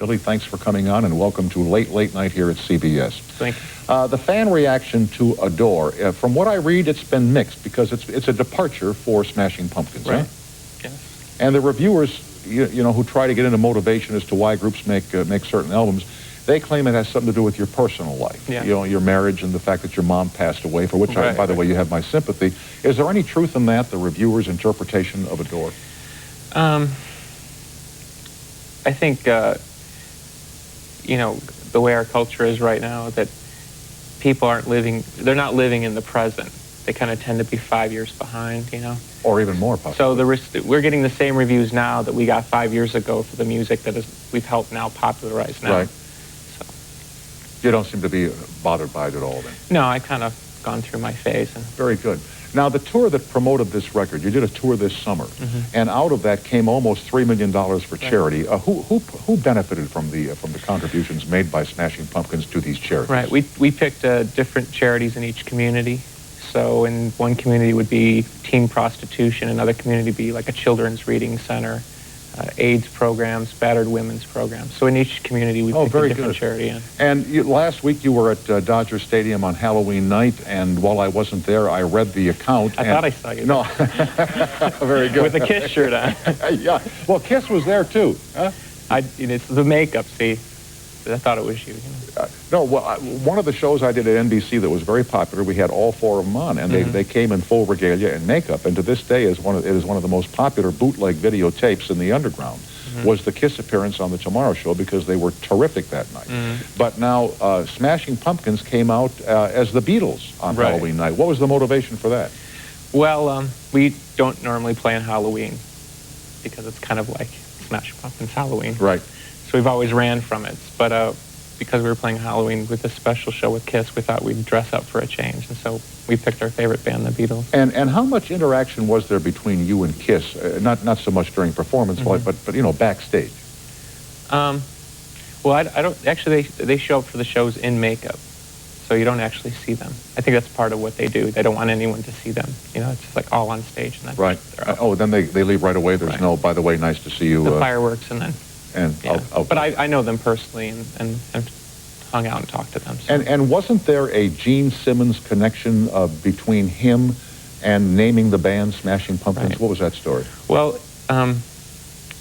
Billy, thanks for coming on, and welcome to Late Night here at CBS. Thank you. The fan reaction to Adore, from what I read, it's been mixed because it's a departure for Smashing Pumpkins, right? Huh? Yes. And the reviewers, you know, who try to get into motivation as to why groups make certain albums, they claim it has something to do with your personal life. Yeah. You know, your marriage and the fact that your mom passed away, for which, by the way, you have my sympathy. Is there any truth in that, the reviewers' interpretation of Adore? I think, you know, the way our culture is right now, that people they're not living in the present. They kind of tend to be 5 years behind, you know? Or even more, possibly. So we're getting the same reviews now that we got 5 years ago for the music that we've helped now popularize now. Right. You don't seem to be bothered by it at all, then? No, I kind of gone through my phase. Very good. Now, the tour that promoted this record, you did a tour this summer, and out of that came almost $3 million for charity. Who benefited from the contributions made by Smashing Pumpkins to these charities? Right. We picked different charities in each community. So in one community would be teen prostitution, another community would be like a children's reading center, AIDS programs, battered women's programs. So in each community we picked a different charity. Yeah. And last week you were at Dodger Stadium on Halloween night, and while I wasn't there, I read the account. I thought I saw you. No. Very good. With a Kiss shirt on. Yeah. Well, Kiss was there too. Huh? It's the makeup, see. I thought it was you. No, well, one of the shows I did at NBC that was very popular, we had all four of them on, and they came in full regalia and makeup, and to this day it is one of the most popular bootleg videotapes in the underground, was the Kiss appearance on the Tomorrow Show, because they were terrific that night. But now Smashing Pumpkins came out as the Beatles on Halloween night. What was the motivation for that? Well, we don't normally play on Halloween because it's kind of like Smashing Pumpkins Halloween. Right. So we've always ran from it. But because we were playing Halloween with this special show with Kiss, we thought we'd dress up for a change. And so we picked our favorite band, the Beatles. And how much interaction was there between you and Kiss? Not so much during performance, but you know, backstage. Well, I don't actually. They show up for the shows in makeup, so you don't actually see them. I think that's part of what they do. They don't want anyone to see them. You know, it's just like all on stage. And right. Oh, then they leave right away. There's no, by the way, nice to see you. The fireworks and then. And yeah. But I know them personally and hung out and talked to them. So. And wasn't there a Gene Simmons connection between him and naming the band Smashing Pumpkins? Right. What was that story? Well,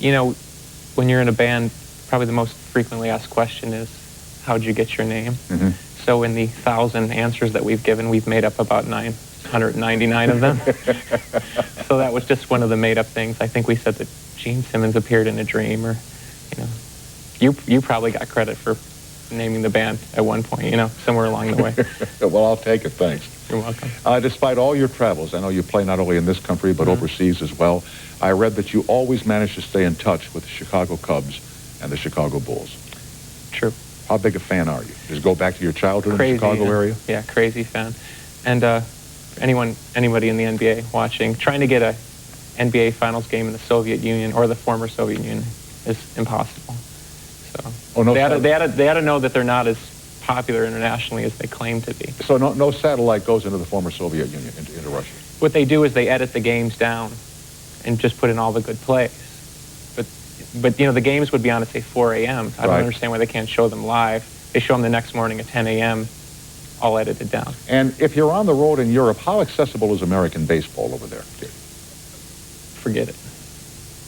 you know, when you're in a band, probably the most frequently asked question is, how'd you get your name? So in the 1,000 answers that we've given, we've made up about 999 of them. So that was just one of the made-up things. I think we said that Gene Simmons appeared in a dream, or, you know, you probably got credit for naming the band at one point, you know, somewhere along the way. Well, I'll take it, thanks. You're welcome. Despite all your travels, I know you play not only in this country, but overseas as well. I read that you always manage to stay in touch with the Chicago Cubs and the Chicago Bulls. True. How big a fan are you? Does it go back to your childhood Crazy, in the Chicago area? Yeah, crazy fan. And anybody in the NBA watching, trying to get a NBA Finals game in the Soviet Union or the former Soviet Union is impossible. So they had to know that they're not as popular internationally as they claim to be. So no satellite goes into the former Soviet Union, into Russia? What they do is they edit the games down and just put in all the good plays. But you know, the games would be on at, say, 4 a.m. I don't understand why they can't show them live. They show them the next morning at 10 a.m., all edited down. And if you're on the road in Europe, how accessible is American baseball over there? Forget it.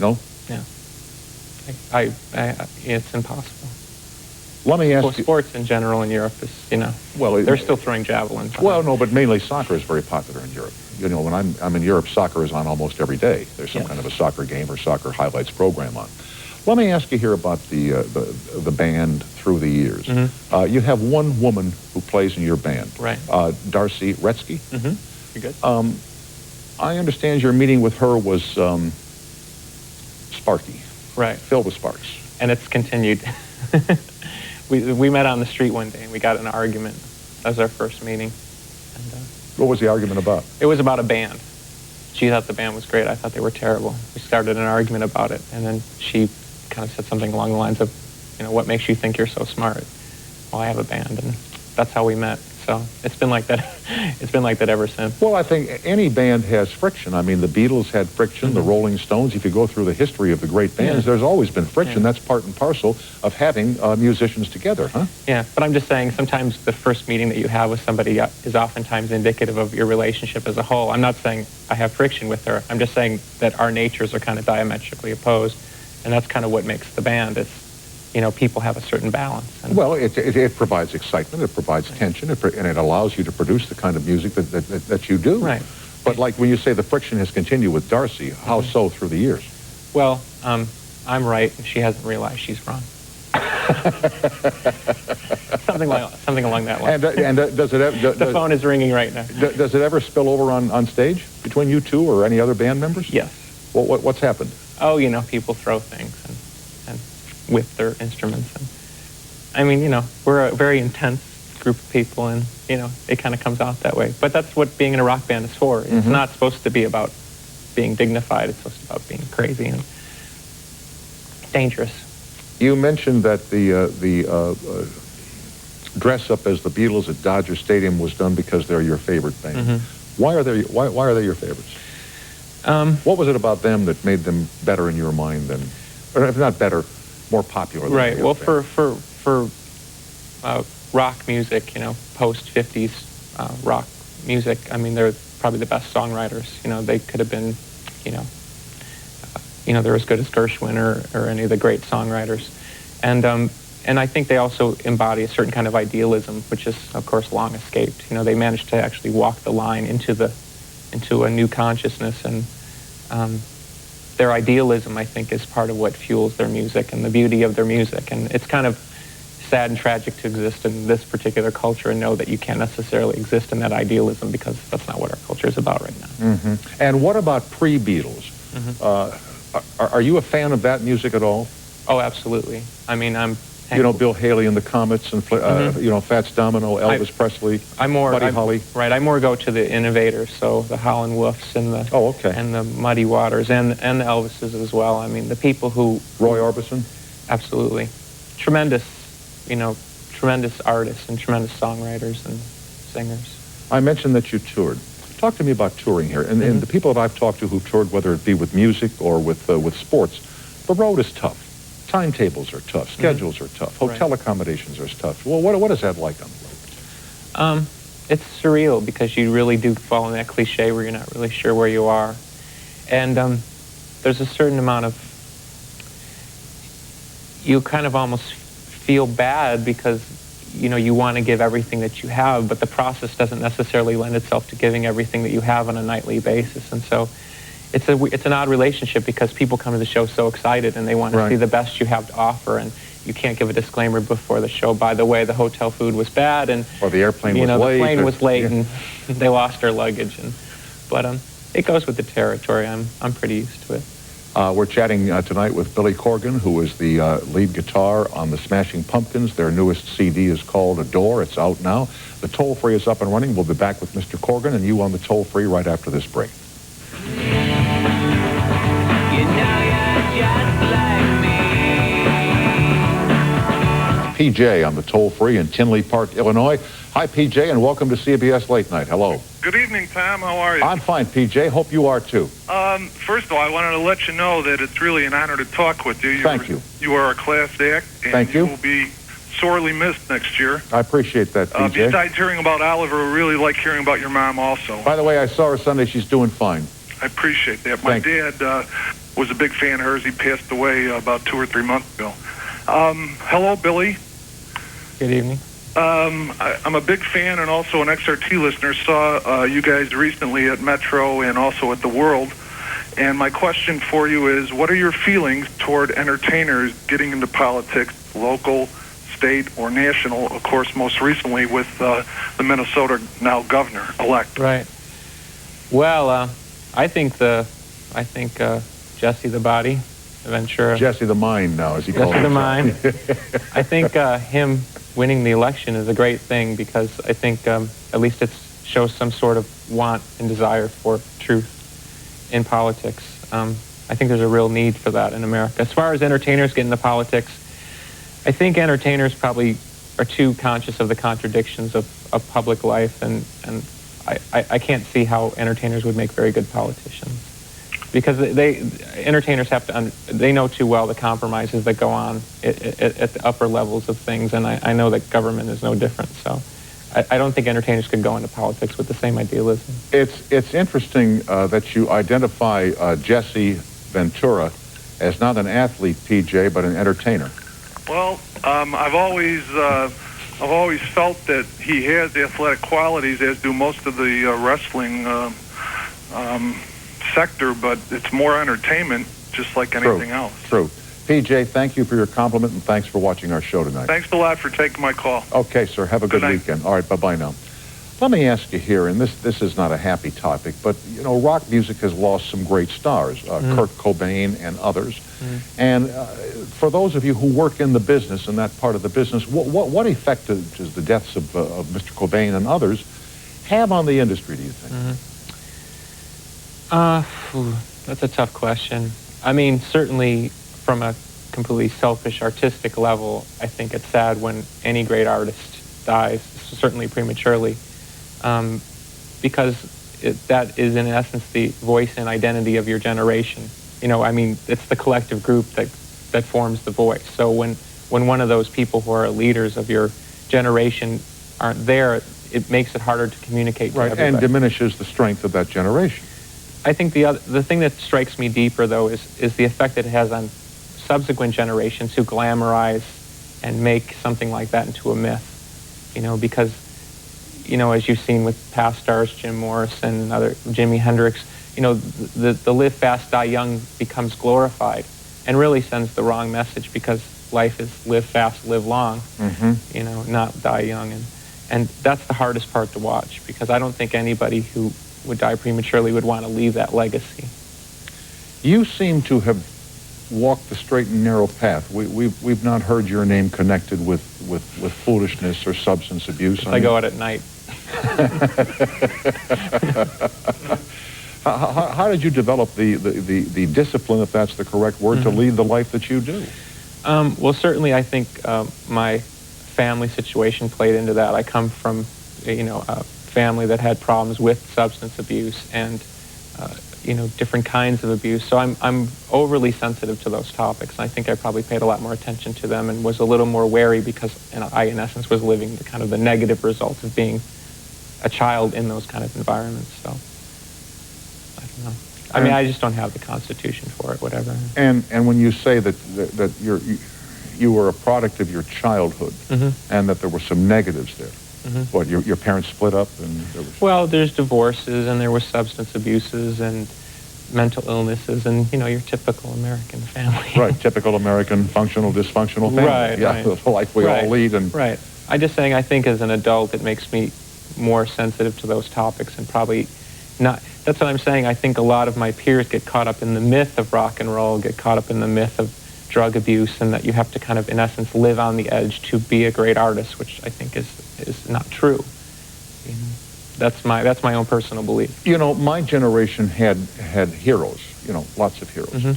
No? Yeah. It's impossible. Let me ask you... Sports in general in Europe is, you know, they're still throwing javelins. Well, no, but mainly soccer is very popular in Europe. You know, when I'm in Europe, soccer is on almost every day. There's some kind of a soccer game or soccer highlights program on. Let me ask you here about the band through the years. You have one woman who plays in your band. Right. Darcy Retzky. You're good. I understand your meeting with her was sparky. Right. Filled with sparks. And it's continued. We met on the street one day and we got in an argument. That was our first meeting. And, what was the argument about? It was about a band. She thought the band was great. I thought they were terrible. We started an argument about it, and then she kind of said something along the lines of, you know, what makes you think you're so smart? Well, I have a band, and that's how we met. So it's been like that. It's been like that ever since. Well, I think any band has friction. I mean, the Beatles had friction, the Rolling Stones. If you go through the history of the great bands, there's always been friction. That's part and parcel of having musicians together, huh? Yeah, but I'm just saying sometimes the first meeting that you have with somebody is oftentimes indicative of your relationship as a whole. I'm not saying I have friction with her. I'm just saying that our natures are kind of diametrically opposed, and that's kind of what makes the band. It's, you know, people have a certain balance. And well, it provides excitement, it provides tension, and it allows you to produce the kind of music that you do. Right. But like when you say the friction has continued with Darcy, how so through the years? Well, I'm right, and she hasn't realized she's wrong. something along that line. And does it the phone is ringing right now. Does it ever spill over on stage between you two or any other band members? Yes. Well, what's happened? Oh, you know, people throw things and whip their instruments. And I mean, you know, we're a very intense group of people, and, you know, it kind of comes out that way. But that's what being in a rock band is for. It's not supposed to be about being dignified. It's supposed to be about being crazy and dangerous. You mentioned that the dress up as the Beatles at Dodger Stadium was done because they're your favorite band. Why are they your favorites? What was it about them that made them better in your mind than, or if not better, more popular than right? Well, band? for rock music, you know, post 50s rock music, I mean, they're probably the best songwriters. You know, they could have been, you know, they're as good as Gershwin or any of the great songwriters. And I think they also embody a certain kind of idealism, which is, of course, long escaped. You know, they managed to actually walk the line into a new consciousness, and their idealism, I think, is part of what fuels their music and the beauty of their music. And it's kind of sad and tragic to exist in this particular culture and know that you can't necessarily exist in that idealism, because that's not what our culture is about right now. And what about pre-Beatles? Are you a fan of that music at all? Oh, absolutely. I mean, you know, Bill Haley and the Comets, and you know, Fats Domino, Elvis Presley, Buddy Holly. Right, I more go to the innovators, so the Howlin' Wolves and the and the Muddy Waters and the Elvises as well. I mean, the people who Roy Orbison. Absolutely, tremendous, you know, tremendous artists and tremendous songwriters and singers. I mentioned that you toured. Talk to me about touring here, and the people that I've talked to who've toured, whether it be with music or with sports, the road is tough. Timetables are tough. Schedules are tough. Hotel accommodations are tough. Well, what is that like on the road? It's surreal, because you really do fall in that cliche where you're not really sure where you are. And there's a certain amount of, you kind of almost feel bad because, you know, you want to give everything that you have, but the process doesn't necessarily lend itself to giving everything that you have on a nightly basis. And so it's an odd relationship, because people come to the show so excited and they want to see the best you have to offer, and you can't give a disclaimer before the show. By the way, the hotel food was bad, and or the airplane was late. The plane was late, and they lost their luggage. But it goes with the territory. I'm pretty used to it. We're chatting tonight with Billy Corgan, who is the lead guitar on the Smashing Pumpkins. Their newest CD is called Adore. It's out now. The toll-free is up and running. We'll be back with Mr. Corgan and you on the toll-free right after this break. PJ on the toll-free in Tinley Park, Illinois. Hi, PJ, and welcome to CBS Late Night. Hello. Good evening, Tom. How are you? I'm fine, PJ. Hope you are, too. First of all, I wanted to let you know that it's really an honor to talk with you. Thank you. You are a class act, and Thank you. will be sorely missed next year. I appreciate that, PJ. Besides hearing about Oliver, we really like hearing about your mom also. By the way, I saw her Sunday. She's doing fine. I appreciate that. My dad was a big fan of hers. He passed away about 2 or 3 months ago. Hello, Billy. Good evening. I'm a big fan and also an XRT listener. Saw you guys recently at Metro and also at the World. And my question for you is, what are your feelings toward entertainers getting into politics, local, state, or national? Of course, most recently with the Minnesota now governor-elect. Right. Well, I think Jesse the Body, Ventura. Jesse the Mind now, as he calls Jesse the himself. Mind. I think him winning the election is a great thing, because I think at least it shows some sort of want and desire for truth in politics. I think there's a real need for that in America. As far as entertainers getting into politics, I think entertainers probably are too conscious of the contradictions of public life, and I can't see how entertainers would make very good politicians, because entertainers have to they know too well the compromises that go on at the upper levels of things, and I know that government is no different. So I don't think entertainers could go into politics with the same idealism. It's interesting that you identify Jesse Ventura as not an athlete, PJ, but an entertainer. Well, I've always felt that he has athletic qualities, as do most of the wrestling sector, but it's more entertainment, just like anything else. True. PJ, thank you for your compliment, and thanks for watching our show tonight. Thanks a lot for taking my call. Okay, sir. Have a good night. weekend. All right, bye-bye now. Let me ask you here, and this is not a happy topic, but, you know, rock music has lost some great stars, Kurt Cobain and others. And for those of you who work in the business, in that part of the business, what effect does the deaths of Mr. Cobain and others have on the industry, do you think? That's a tough question. I mean, certainly from a completely selfish artistic level, I think it's sad when any great artist dies, certainly prematurely, because that is in essence the voice and identity of your generation. You know, I mean, it's the collective group that forms the voice. So when one of those people who are leaders of your generation aren't there, it makes it harder to communicate to everybody. And diminishes the strength of that generation. I think the thing that strikes me deeper, though, is the effect it has on subsequent generations who glamorize and make something like that into a myth. You know, because, you know, as you've seen with past stars, Jim Morrison and other, Jimi Hendrix, you know, the live fast, die young becomes glorified and really sends the wrong message, because life is live fast, live long, you know, not die young. And that's the hardest part to watch, because I don't think anybody who would die prematurely would want to leave that legacy. You seem to have walked the straight and narrow path. We've not heard your name connected with foolishness or substance abuse. I go out at night. How did you develop the discipline, if that's the correct word, to lead the life that you do? Well, certainly I think my family situation played into that. I come from, you know, a family that had problems with substance abuse and, you know, different kinds of abuse. So I'm overly sensitive to those topics. I think I probably paid a lot more attention to them and was a little more wary, because I, in essence, was living the kind of the negative results of being a child in those kind of environments. So I don't know. I mean, I just don't have the constitution for it, whatever. And when you say that you were a product of your childhood, and that there were some negatives there, what, your parents split up and there was... Well, there's divorces, and there was substance abuses and mental illnesses, and, you know, your typical American family. Right, typical American functional, dysfunctional family. Right, yeah, the life we all lead. And right. I'm just saying, I think as an adult, it makes me more sensitive to those topics, and probably not... That's what I'm saying. I think a lot of my peers get caught up in the myth of rock and roll, get caught up in the myth of drug abuse, and that you have to kind of, in essence, live on the edge to be a great artist, which I think is not true. You know, that's my own personal belief. You know, my generation had heroes. You know, lots of heroes.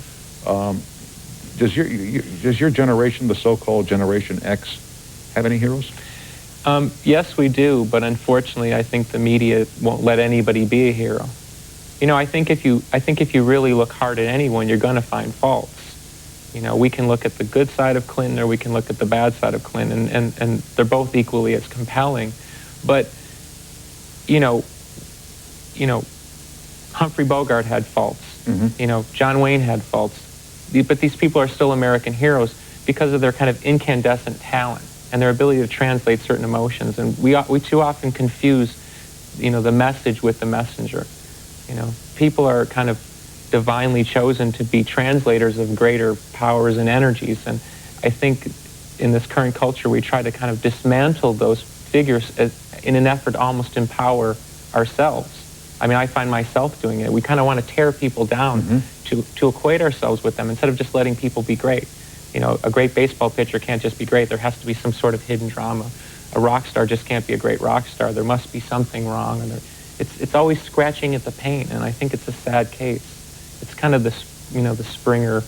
Does your generation, the so-called Generation X, have any heroes? Yes, we do, but unfortunately, I think the media won't let anybody be a hero. You know, I think if you really look hard at anyone, you're going to find faults. You know, we can look at the good side of Clinton, or we can look at the bad side of Clinton, and they're both equally as compelling. But you know, Humphrey Bogart had faults. You know, John Wayne had faults. But these people are still American heroes because of their kind of incandescent talent and their ability to translate certain emotions. And we too often confuse, you know, the message with the messenger. You know, people are kind of divinely chosen to be translators of greater powers and energies. And I think in this current culture, we try to kind of dismantle those figures in an effort to almost empower ourselves. I mean, I find myself doing it. We kind of want to tear people down to equate ourselves with them instead of just letting people be great. You know, a great baseball pitcher can't just be great. There has to be some sort of hidden drama. A rock star just can't be a great rock star. There must be something wrong. And it's always scratching at the paint, and I think it's a sad case. It's kind of this, you know, the Springer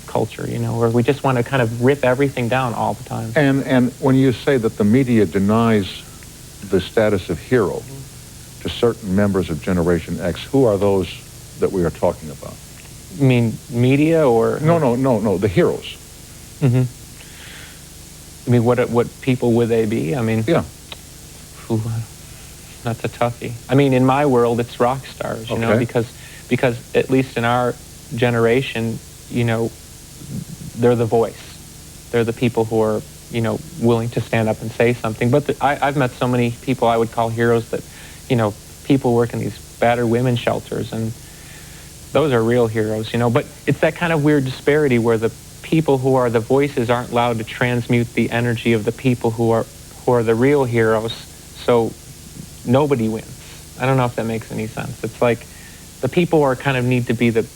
culture, you know, where we just want to kind of rip everything down all the time. And when you say that the media denies the status of hero to certain members of Generation X, who are those that we are talking about? You mean media or? No, the heroes. Mm-hmm. I mean, what people would they be? I mean, yeah. Ooh, that's a toughie. I mean, in my world, it's rock stars, you know, because at least in our generation, you know, they're the voice. They're the people who are, you know, willing to stand up and say something. But I've met so many people I would call heroes that, you know, people work in these battered women's shelters, and those are real heroes, you know. But it's that kind of weird disparity where the people who are the voices aren't allowed to transmute the energy of the people who are the real heroes, so nobody wins. I don't know if that makes any sense. It's like the people who are kind of need to be the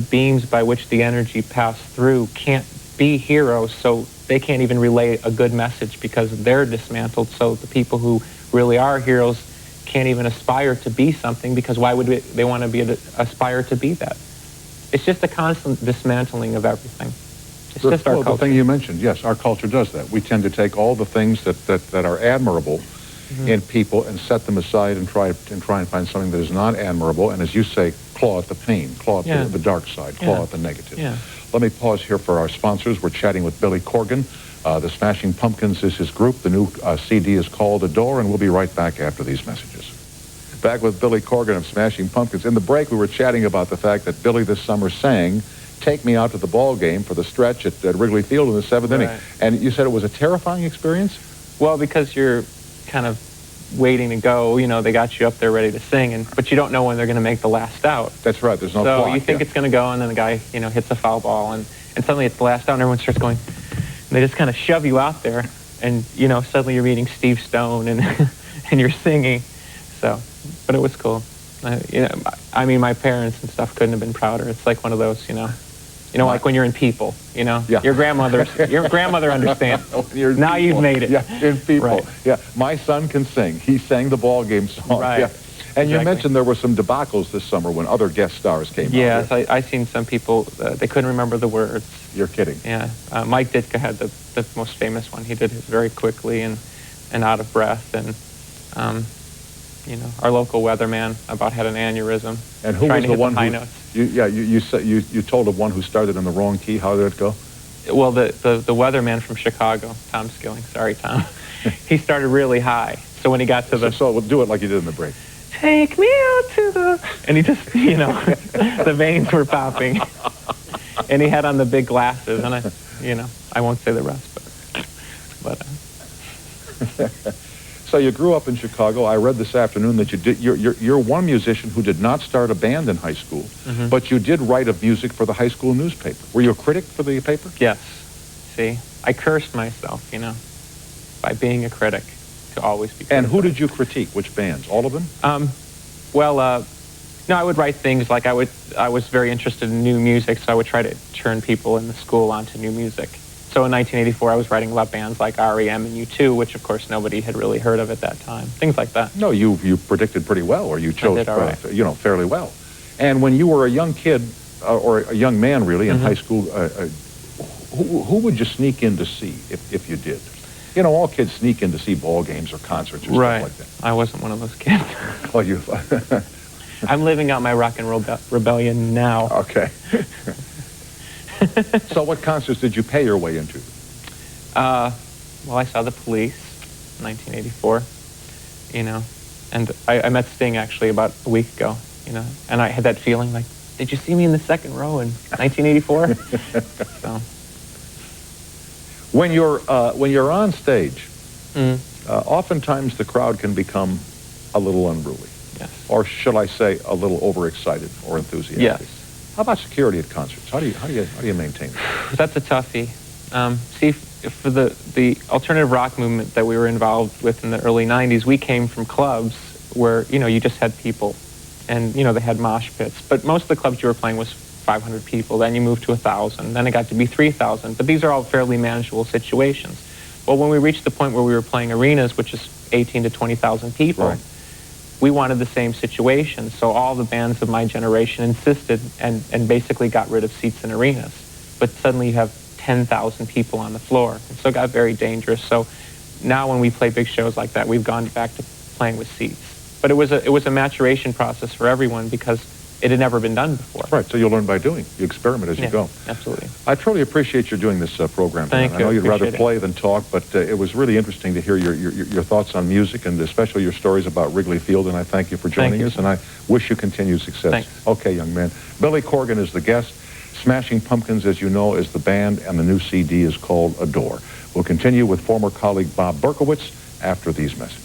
beams by which the energy passed through can't be heroes, so they can't even relay a good message because they're dismantled. So the people who really are heroes can't even aspire to be something, because why would they want to aspire to be that? It's just a constant dismantling of everything. It's just our culture. The thing you mentioned, yes, our culture does that. We tend to take all the things that are admirable in people and set them aside and try and find something that is not admirable, and as you say, claw at the pain, claw at the dark side, claw at the negative. Yeah. Let me pause here for our sponsors. We're chatting with Billy Corgan. The Smashing Pumpkins is his group. The new CD is called Adore, and we'll be right back after these messages. Back with Billy Corgan of Smashing Pumpkins. In the break, we were chatting about the fact that Billy this summer sang Take Me Out to the Ball Game for the stretch at Wrigley Field in the 7th inning. And you said it was a terrifying experience? Well, because you're kind of waiting to go, you know, they got you up there ready to sing, but you don't know when they're going to make the last out. That's right, there's no clock. So you think it's going to go, and then the guy, you know, hits a foul ball, and suddenly it's the last out, and everyone starts going, and they just kind of shove you out there, and, you know, suddenly you're meeting Steve Stone, and and you're singing. So, but it was cool. You know, I mean, my parents and stuff couldn't have been prouder. It's like one of those, you know, like when you're in People, you know, your grandmother understands. Now you've made it. Yeah, in People. Right. Yeah, my son can sing. He sang the ball game song. Right. Yeah. And you mentioned there were some debacles this summer when other guest stars came out. Yes, I seen some people, they couldn't remember the words. You're kidding. Yeah. Mike Ditka had the most famous one. He did it very quickly and out of breath. And, you know, our local weatherman about had an aneurysm. And who was the one high who... notes. You told of one who started in the wrong key. How did it go? Well, the weatherman from Chicago, Tom Skilling. Sorry, Tom. He started really high. So when he got to So we'll do it like you did in the break. Take me out to the... And he just, you know, the veins were popping. And he had on the big glasses. And I won't say the rest, but So you grew up in Chicago. I read this afternoon that you're one musician who did not start a band in high school, but you did write of music for the high school newspaper. Were you a critic for the paper? Yes. See, I cursed myself, you know, by being a critic to always be criticized. And who did you critique? Which bands? All of them? No, I would write things like I was very interested in new music, so I would try to turn people in the school onto new music. So in 1984, I was writing about bands like REM and U2, which of course nobody had really heard of at that time. Things like that. No, you predicted pretty well, or you chose, fairly well. And when you were a young kid, or a young man really, in high school, who would you sneak in to see if you did? You know, all kids sneak in to see ball games or concerts or stuff like that. I wasn't one of those kids. Oh, you... I'm living out my rock and roll rebellion now. Okay. So what concerts did you pay your way into? Well, I saw the Police in 1984, you know, and I met Sting actually about a week ago, you know, and I had that feeling like, did you see me in the second row in 1984? So. When you're on stage, oftentimes the crowd can become a little unruly. Yes. Or should I say, a little overexcited or enthusiastic? Yes. How about security at concerts? How do you maintain that? That's a toughie. See, for the alternative rock movement that we were involved with in the early 90s, we came from clubs where, you know, you just had people, and, you know, they had mosh pits. But most of the clubs you were playing was 500 people. Then you moved to 1,000. Then it got to be 3,000. But these are all fairly manageable situations. Well, when we reached the point where we were playing arenas, which is 18 to 20,000 people, right, we wanted the same situation. So all the bands of my generation insisted and basically got rid of seats in arenas. But suddenly you have 10,000 people on the floor. And so it got very dangerous. So now when we play big shows like that, we've gone back to playing with seats. But it was a maturation process for everyone because it had never been done before. Right, so you'll learn by doing. You experiment as you go. Absolutely. I truly appreciate you doing this program. Thank you. I know you'd rather Appreciate play than talk, but it was really interesting to hear your thoughts on music and especially your stories about Wrigley Field, and I thank you for joining us, and I wish you continued success. Thanks. Okay, young man. Billy Corgan is the guest. Smashing Pumpkins, as you know, is the band, and the new CD is called Adore. We'll continue with former colleague Bob Berkowitz after these messages.